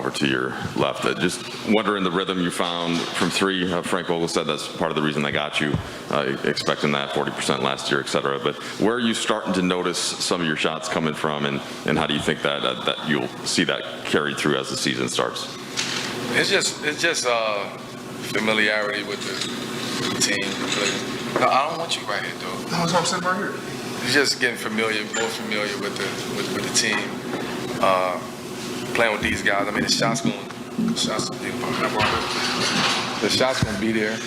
over to your left. Just wondering the rhythm you found from three. Frank Vogel said that's part of the reason they got you, expecting that 40% last year, et cetera. But where are you starting to notice some of your shots coming from, and how do you think that that you'll see that carried through as the season starts? It's just familiarity with the team. No, I don't want you right here, though. No, I'm sitting right here. It's just getting more familiar with the team. Playing with these guys. I mean, the shots gonna be there.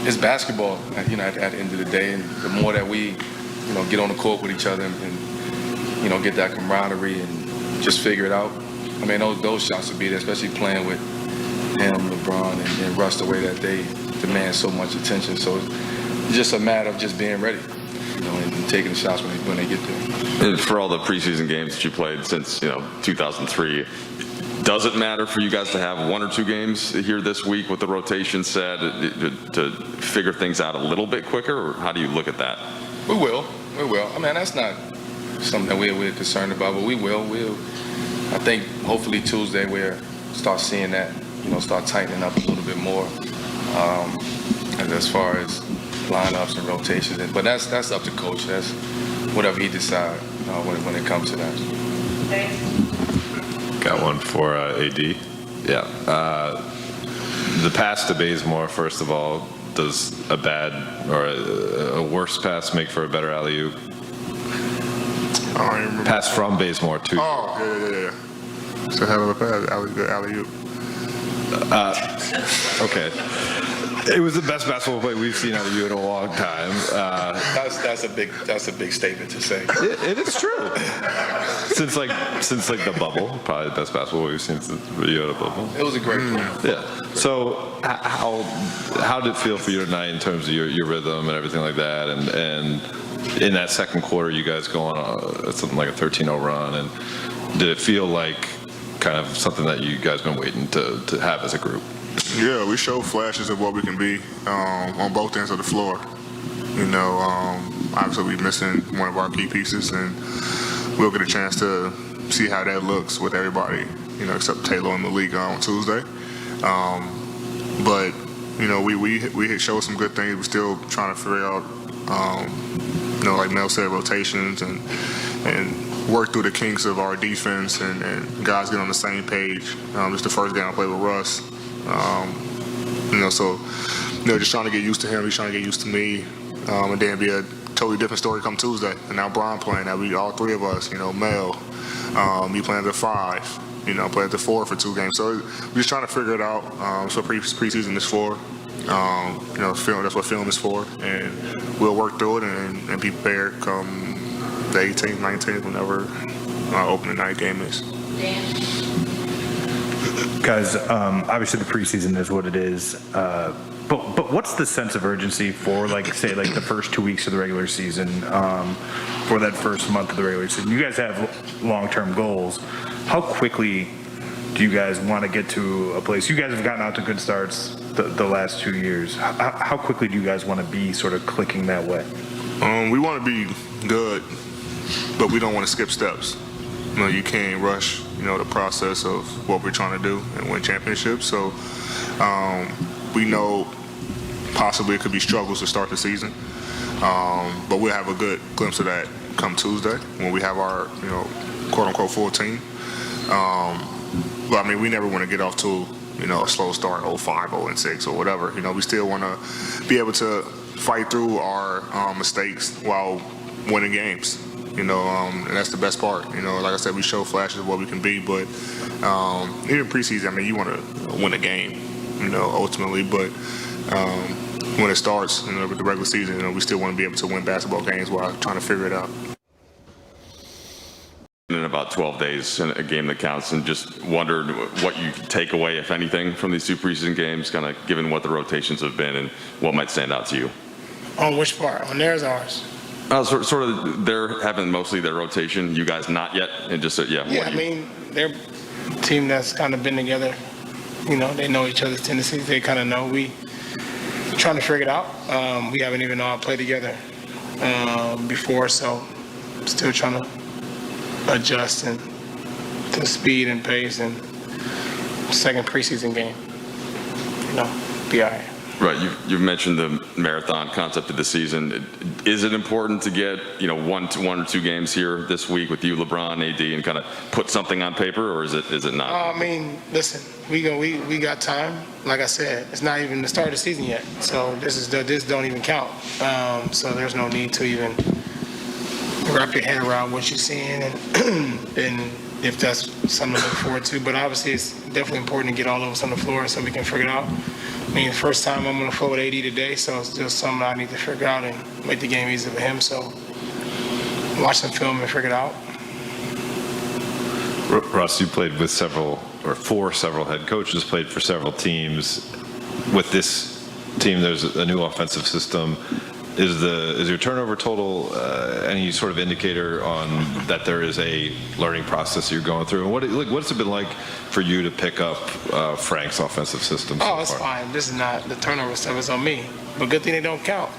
It's basketball, at the end of the day, and the more that we, get on the court with each other and get that camaraderie and just figure it out. I mean, those shots will be there, especially playing with him, LeBron, and Russ, the way that they demand so much attention. So it's just a matter of just being ready, and taking the shots when they get there. And for all the preseason games that you played since 2003, does it matter for you guys to have one or two games here this week with the rotation set to figure things out a little bit quicker, or how do you look at that? We will. I mean, that's not something that we're concerned about, but we will. I think hopefully Tuesday we'll start seeing that, start tightening up a little bit more as far as lineups and rotations. But that's up to coach. That's whatever he decides when it comes to that. Got one for AD. Yeah. The pass to Bazemore, first of all, does a bad or a worse pass make for a better alley-oop? I don't even remember. Pass from Bazemore to. Oh, yeah. So hell of a pass, good alley-oop. Okay. It was the best basketball play we've seen out of you in a long time. That's a big statement to say. It is true. Since the bubble, probably the best basketball we've seen since you had a bubble. It was a great play. Yeah. So how did it feel for you tonight in terms of your rhythm and everything like that? And in that second quarter, you guys go on something like a 13-0 run, and did it feel like kind of something that you guys been waiting to have as a group? Yeah, we showed flashes of what we can be on both ends of the floor. Obviously we're missing one of our key pieces, and we'll get a chance to see how that looks with everybody, except Taylor and Malik on Tuesday. But we showed some good things. We're still trying to figure out, like Mel said, rotations and work through the kinks of our defense and guys get on the same page. It's the first game I played with Russ. Just trying to get used to him. He's trying to get used to me, and then be a totally different story come Tuesday. And now Brian playing. Now we all three of us. Mel, me playing at the 5. Playing at the 4 for 2 games. So we're just trying to figure it out. So preseason is for. Film. That's what film is for, and we'll work through it and be prepared come the 18th, 19th, whenever our opening night game is. Guys, obviously the preseason is what it is, but what's the sense of urgency for, say, the first 2 weeks of the regular season, for that first month of the regular season? You guys have long-term goals. How quickly do you guys want to get to a place? You guys have gotten out to good starts the last 2 years. How quickly do you guys want to be sort of clicking that way? We want to be good, but we don't want to skip steps. You can't rush, the process of what we're trying to do and win championships. So we know possibly it could be struggles to start the season, but we'll have a good glimpse of that come Tuesday when we have our, quote-unquote full team. But, we never want to get off to, a slow start, 0-5, 0-6 or whatever. We still want to be able to fight through our mistakes while winning games. And that's the best part. Like I said, we show flashes of what we can be, but even preseason, you want to win a game, ultimately. But when it starts, with the regular season, we still want to be able to win basketball games while trying to figure it out. In about 12 days, in a game that counts, and just wondered what you take away, if anything, from these 2 preseason games, kind of given what the rotations have been and what might stand out to you. On which part? On theirs or ours? Sort of, they're having mostly their rotation. You guys not yet, and just Yeah, they're a team that's kind of been together. They know each other's tendencies. They kind of know. We trying to figure it out. We haven't even all played together before, so still trying to adjust and to speed and pace, and second preseason game, be all right. Right, you've mentioned the marathon concept of the season. Is it important to get one or two games here this week with you, LeBron, AD, and kind of put something on paper, or is it not? I mean, listen, we got time. Like I said, it's not even the start of the season yet, so this don't even count. So there's no need to even wrap your head around what you're seeing, and if that's something to look forward to. But obviously, it's definitely important to get all of us on the floor so we can figure it out. I mean, first time I'm on the floor with AD today, so it's just something I need to figure out and make the game easy for him. So watch some film and figure it out. Russ, you played with for several head coaches, played for several teams. With this team, there's a new offensive system. Is your turnover total any sort of indicator on that there is a learning process you're going through? And what's it been like for you to pick up Frank's offensive system? Oh, it's fine. This is not the turnover stuff. It's on me. But good thing they don't count.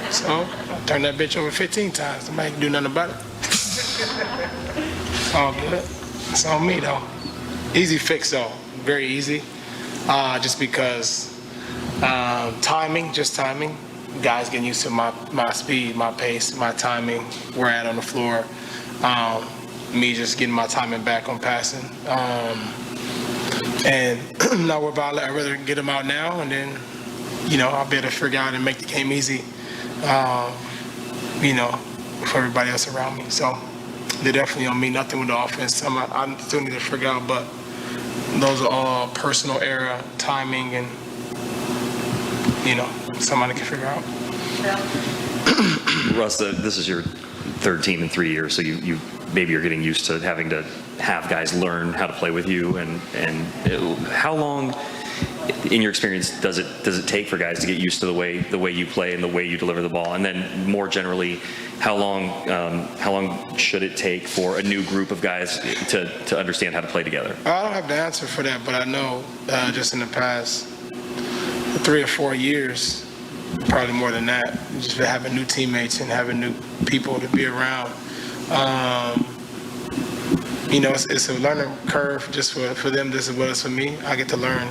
So I turned that bitch over 15 times. Nobody can do nothing about it. It's all good. It's on me though. Easy fix though. Very easy. Just because timing. Guys getting used to my speed, my pace, my timing, where I'm at on the floor. Me just getting my timing back on passing. And not worry about it. I'd rather get them out now, and then, I'll be able to figure out and make the game easy, for everybody else around me. So they're definitely on me. Nothing with the offense. I still need to figure out, but those are all personal error, timing, and somebody can figure out. Russ, this is your third team in 3 years, so you maybe you're getting used to having to have guys learn how to play with you. And how long, in your experience, does it take for guys to get used to the way you play and the way you deliver the ball? And then more generally, how long should it take for a new group of guys to understand how to play together? I don't have the answer for that, but I know just in the past 3 or 4 years, probably more than that, just having new teammates and having new people to be around. It's a learning curve just for them as well as for me. I get to learn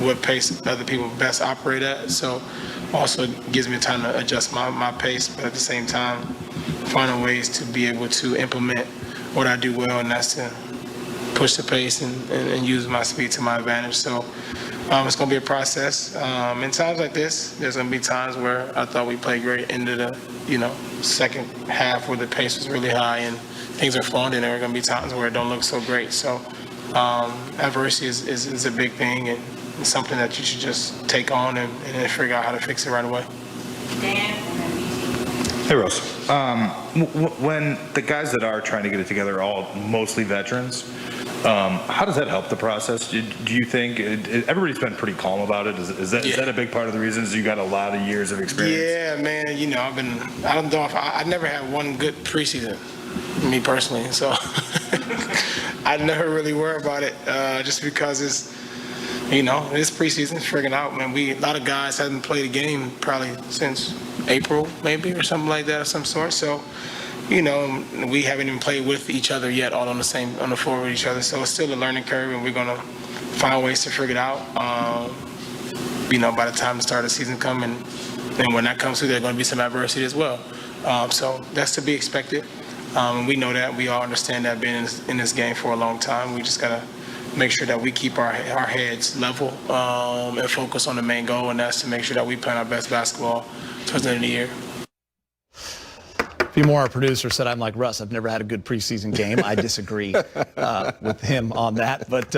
what pace other people best operate at, so also it gives me time to adjust my pace, but at the same time, finding ways to be able to implement what I do well, and that's to push the pace and use my speed to my advantage. So it's going to be a process. In times like this, there's going to be times where I thought we played great into the, second half where the pace was really high and things are flowing, and there are going to be times where it don't look so great. So adversity is a big thing, and it's something that you should just take on and figure out how to fix it right away. Hey, Russ. When the guys that are trying to get it together are all mostly veterans, how does that help the process? Do you think everybody's been pretty calm about it? Is that a big part of the reason? Is you got a lot of years of experience? Yeah, man. I never had one good preseason, me personally. So I never really worry about it, just because it's preseason, figuring out. Man, a lot of guys haven't played a game probably since April, maybe, or something like that of some sort. So. We haven't even played with each other yet, all on the floor with each other. So it's still a learning curve, and we're gonna find ways to figure it out. By the time the start of the season comes, and when that comes through, there's gonna be some adversity as well. So that's to be expected. We know that. We all understand that, being in this game for a long time. We just gotta make sure that we keep our heads level and focus on the main goal, and that's to make sure that we play our best basketball towards the end of the year. Moore, our producer, said, I'm like Russ. I've never had a good preseason game. I disagree with him on that. But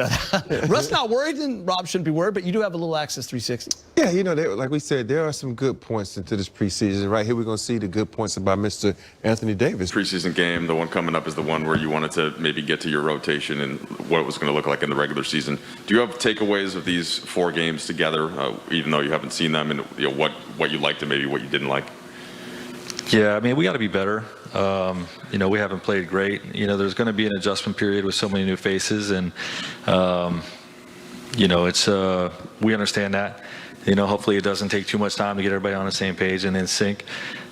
Russ not worried, and Rob shouldn't be worried, but you do have a little Access 360. Yeah, like we said, there are some good points into this preseason. Right here, we're going to see the good points about Mr. Anthony Davis. Preseason game, the one coming up is the one where you wanted to maybe get to your rotation and what it was going to look like in the regular season. Do you have takeaways of these 4 games together, even though you haven't seen them, and what you liked and maybe what you didn't like? Yeah, I mean, we got to be better. We haven't played great. There's going to be an adjustment period with so many new faces, and it's we understand that. Hopefully it doesn't take too much time to get everybody on the same page and in sync.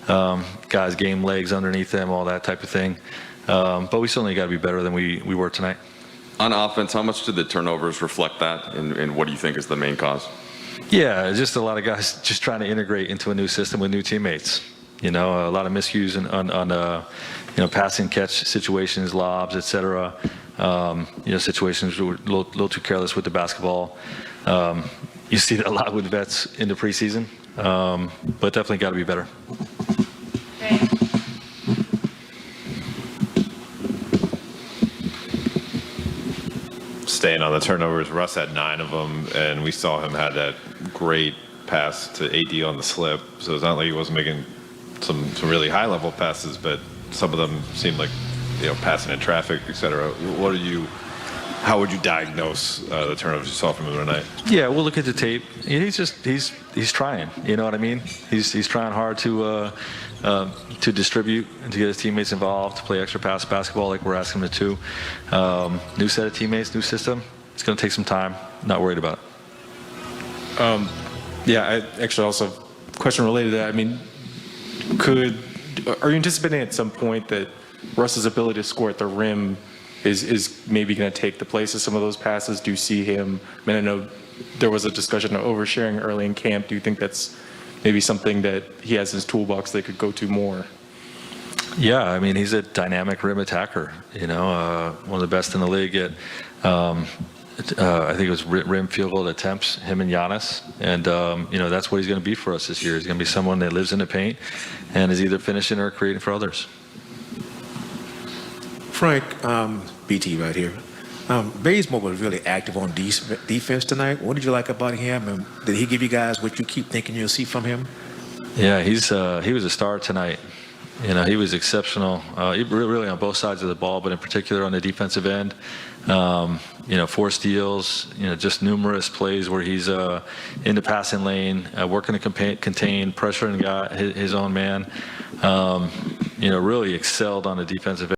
Guys, game legs underneath them, all that type of thing. But we certainly got to be better than we were tonight. On offense, how much do the turnovers reflect that, and what do you think is the main cause? Yeah, just a lot of guys just trying to integrate into a new system with new teammates. A lot of miscues on passing catch situations, lobs, etc. Situations where we're a little too careless with the basketball. You see that a lot with vets in the preseason, but definitely got to be better. Staying on the turnovers, Russ had 9 of them, and we saw him had that great pass to AD on the slip. So it's not like he wasn't making some really high-level passes, but some of them seemed like, passing in traffic, et cetera. How would you diagnose the turnovers you saw from him tonight? Yeah, we'll look at the tape. He's trying. You know what I mean? He's trying hard to distribute and to get his teammates involved, to play extra pass basketball like we're asking him to. New set of teammates, new system. It's going to take some time. Not worried about it. Yeah, I actually also have a question related to that. I mean, are you anticipating at some point that Russ's ability to score at the rim is maybe going to take the place of some of those passes? Do you see him? I mean, I know there was a discussion of oversharing early in camp. Do you think that's maybe something that he has in his toolbox they could go to more? Yeah, I mean, he's a dynamic rim attacker, one of the best in the league at, I think it was rim field goal attempts, him and Giannis. And, that's what he's going to be for us this year. He's going to be someone that lives in the paint and is either finishing or creating for others. Frank, BT right here. Bazemore was really active on defense tonight. What did you like about him? And did he give you guys what you keep thinking you'll see from him? Yeah, he was a star tonight. He was exceptional, really on both sides of the ball, but in particular on the defensive end. 4 steals, just numerous plays where he's in the passing lane, working to contain, pressuring his own man. Really excelled on the defensive end.